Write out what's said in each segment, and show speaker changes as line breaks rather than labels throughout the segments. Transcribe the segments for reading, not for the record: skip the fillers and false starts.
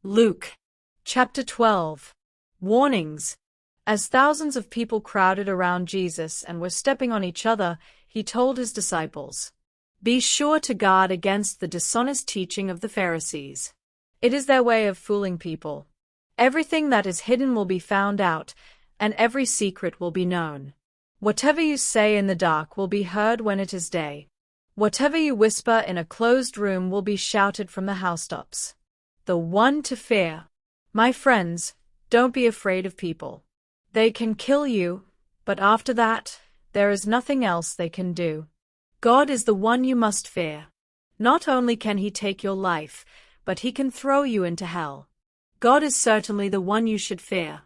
Luke. Chapter 12. Warnings. As thousands of people crowded around Jesus and were stepping on each other, he told his disciples, "Be sure to guard against the dishonest teaching of the Pharisees. It is their way of fooling people. Everything that is hidden will be found out, and every secret will be known. Whatever you say in the dark will be heard when it is day. Whatever you whisper in a closed room will be shouted from the housetops." The one to fear. My friends, don't be afraid of people. They can kill you, but after that, there is nothing else they can do. God is the one you must fear. Not only can He take your life, but He can throw you into hell. God is certainly the one you should fear.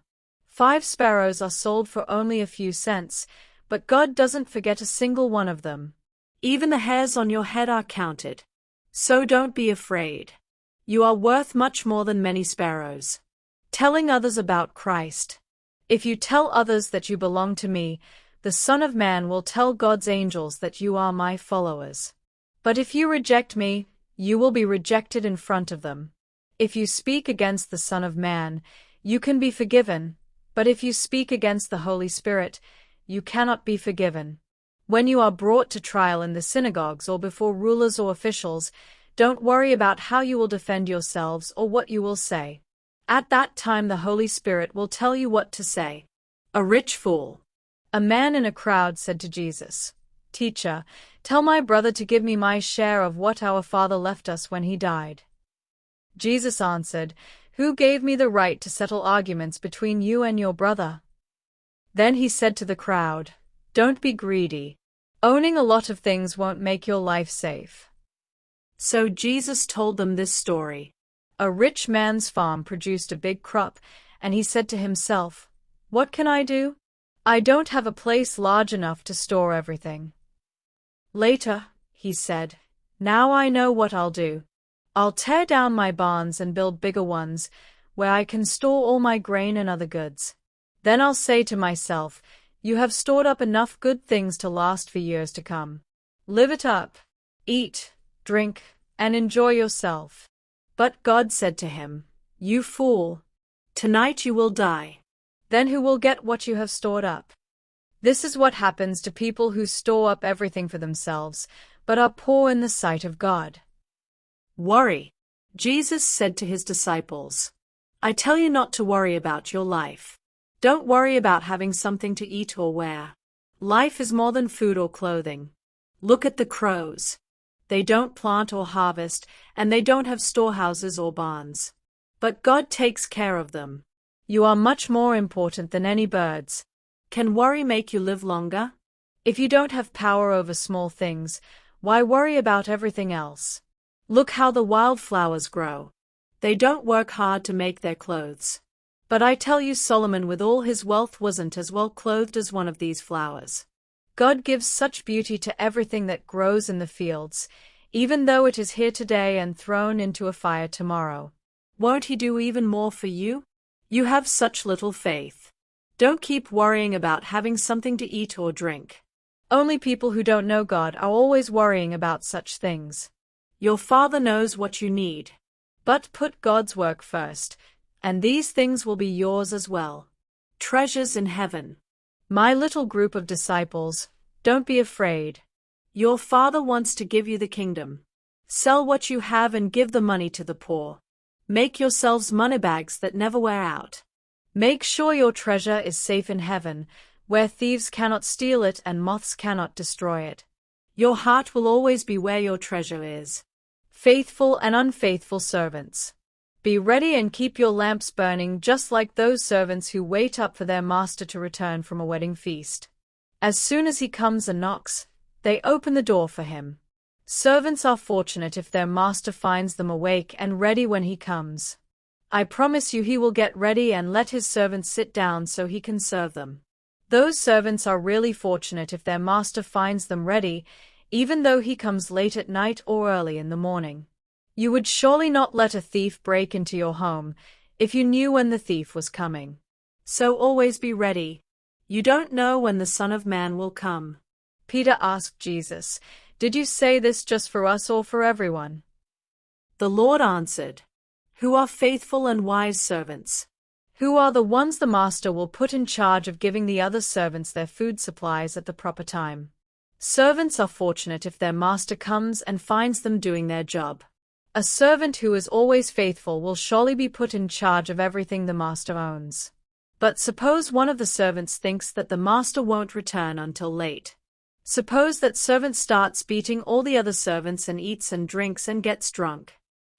5 sparrows are sold for only a few cents, but God doesn't forget a single one of them. Even the hairs on your head are counted. So don't be afraid. You are worth much more than many sparrows. Telling others about Christ. If you tell others that you belong to me, the Son of Man will tell God's angels that you are my followers. But if you reject me, you will be rejected in front of them. If you speak against the Son of Man, you can be forgiven, but if you speak against the Holy Spirit, you cannot be forgiven. When you are brought to trial in the synagogues or before rulers or officials, don't worry about how you will defend yourselves or what you will say. At that time the Holy Spirit will tell you what to say. A rich fool. A man in a crowd said to Jesus, "Teacher, tell my brother to give me my share of what our father left us when he died." Jesus answered, "Who gave me the right to settle arguments between you and your brother?" Then he said to the crowd, "Don't be greedy. Owning a lot of things won't make your life safe." So Jesus told them this story. A rich man's farm produced a big crop, and he said to himself, "What can I do? I don't have a place large enough to store everything." Later, he said, "Now I know what I'll do. I'll tear down my barns and build bigger ones, where I can store all my grain and other goods. Then I'll say to myself, 'You have stored up enough good things to last for years to come. Live it up. Eat, drink, and enjoy yourself.' But God said to him, 'You fool! Tonight you will die. Then who will get what you have stored up?' This is what happens to people who store up everything for themselves, but are poor in the sight of God. Worry. Jesus said to his disciples, "I tell you not to worry about your life. Don't worry about having something to eat or wear. Life is more than food or clothing. Look at the crows. They don't plant or harvest, and they don't have storehouses or barns. But God takes care of them. You are much more important than any birds. Can worry make you live longer? If you don't have power over small things, why worry about everything else? Look how the wildflowers grow. They don't work hard to make their clothes. But I tell you, Solomon with all his wealth wasn't as well clothed as one of these flowers. God gives such beauty to everything that grows in the fields, even though it is here today and thrown into a fire tomorrow. Won't He do even more for you? You have such little faith. Don't keep worrying about having something to eat or drink. Only people who don't know God are always worrying about such things. Your Father knows what you need. But put God's work first, and these things will be yours as well. Treasures in heaven. My little group of disciples, don't be afraid. Your Father wants to give you the kingdom. Sell what you have and give the money to the poor. Make yourselves moneybags that never wear out. Make sure your treasure is safe in heaven, where thieves cannot steal it and moths cannot destroy it. Your heart will always be where your treasure is. Faithful and unfaithful servants. Be ready and keep your lamps burning, just like those servants who wait up for their master to return from a wedding feast. As soon as he comes and knocks, they open the door for him. Servants are fortunate if their master finds them awake and ready when he comes. I promise you he will get ready and let his servants sit down so he can serve them. Those servants are really fortunate if their master finds them ready, even though he comes late at night or early in the morning. You would surely not let a thief break into your home if you knew when the thief was coming. So always be ready. You don't know when the Son of Man will come. Peter asked Jesus, "Did you say this just for us or for everyone?" The Lord answered, Who are faithful and wise servants? Who are the ones the master will put in charge of giving the other servants their food supplies at the proper time? Servants are fortunate if their master comes and finds them doing their job. A servant who is always faithful will surely be put in charge of everything the master owns. But suppose one of the servants thinks that the master won't return until late. Suppose that servant starts beating all the other servants and eats and drinks and gets drunk.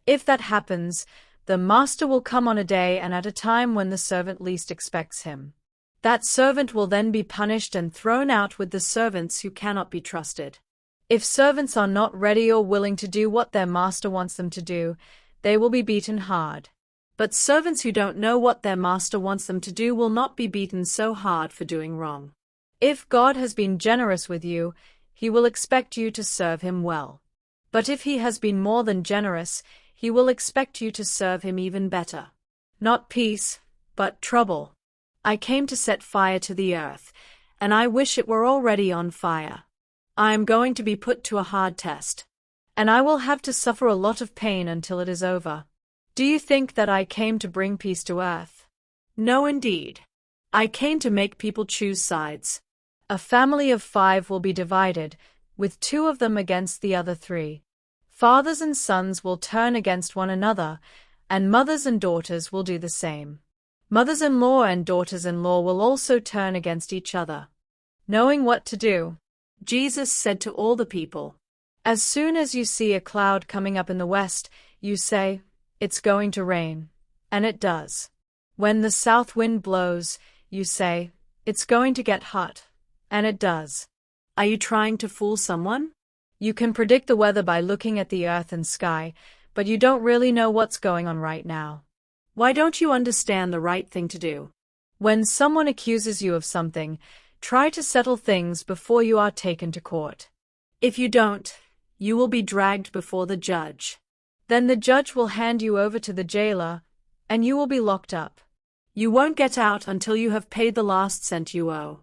If that happens, the master will come on a day and at a time when the servant least expects him. That servant will then be punished and thrown out with the servants who cannot be trusted. If servants are not ready or willing to do what their master wants them to do, they will be beaten hard. But servants who don't know what their master wants them to do will not be beaten so hard for doing wrong. If God has been generous with you, He will expect you to serve Him well. But if He has been more than generous, He will expect you to serve Him even better. Not peace, but trouble. I came to set fire to the earth, and I wish it were already on fire. I am going to be put to a hard test, and I will have to suffer a lot of pain until it is over. Do you think that I came to bring peace to earth? No, indeed. I came to make people choose sides. A family of 5 will be divided, with 2 of them against the other 3. Fathers and sons will turn against one another, and mothers and daughters will do the same. Mothers-in-law and daughters-in-law will also turn against each other. Knowing what to do, Jesus said to all the people, "As soon as you see a cloud coming up in the west, you say, 'It's going to rain,' and it does. When the south wind blows, you say, 'It's going to get hot,' and it does. Are you trying to fool someone? You can predict the weather by looking at the earth and sky, but you don't really know what's going on right now. Why don't you understand the right thing to do? When someone accuses you of something, try to settle things before you are taken to court. If you don't, you will be dragged before the judge. Then the judge will hand you over to the jailer, and you will be locked up. You won't get out until you have paid the last cent you owe.